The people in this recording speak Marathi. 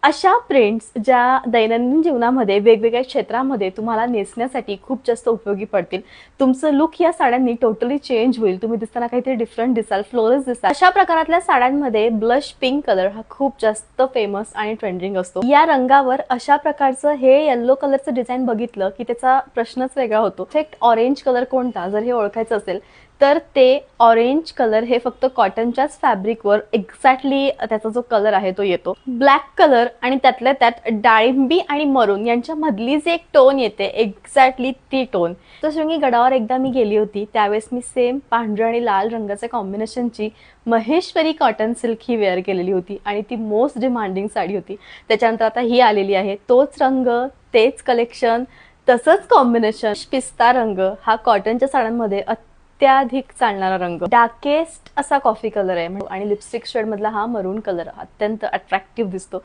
अशा प्रिंट्स ज्या दैनंदिन जीवनामध्ये वेगवेगळ्या क्षेत्रामध्ये तुम्हाला नेसण्यासाठी खूप जास्त उपयोगी पडतील. तुमचं लुक या साड्यांनी टोटली चेंज होईल. तुम्ही दिसताना काहीतरी डिफरंट दिसाल, फ्लोरस दिसाल. अशा प्रकारातल्या साड्यांमध्ये ब्लश पिंक कलर हा खूप जास्त फेमस आणि ट्रेंडिंग असतो. या रंगावर अशा प्रकारचं हे येलो कलरचं डिझाईन बघितलं की त्याचा प्रश्नच वेगळा होतो. परफेक्ट ऑरेंज कलर कोणता जर हे ओळखायचं असेल तर ते ऑरेंज कलर हे फक्त कॉटनच्याच फॅब्रिकवर एक्झॅक्टली त्याचा जो कलर आहे तो येतो. ब्लॅक कलर आणि त्यातल्या त्यात डाळिंबी आणि मरून यांच्या मधली जी एक टोन येते एक्झॅक्टली ती टोन. सप्तशृंगी गडावर एकदा मी गेली होती त्यावेळेस मी सेम पांढऱ्या आणि लाल रंगाच्या कॉम्बिनेशनची महेश्वरी कॉटन सिल्क ही वेअर केलेली होती आणि ती मोस्ट डिमांडिंग साडी होती. त्याच्यानंतर आता ही आलेली आहे, तोच रंग, तेच कलेक्शन, तसंच कॉम्बिनेशन. पिस्ता रंग हा कॉटनच्या साड्यांमध्ये अत्याधिक चालणारा रंग. डार्केस्ट असा कॉफी कलर आहे आणि लिपस्टिक शेड मधला हा मरून कलर अत्यंत अट्रॅक्टिव्ह दिसतो.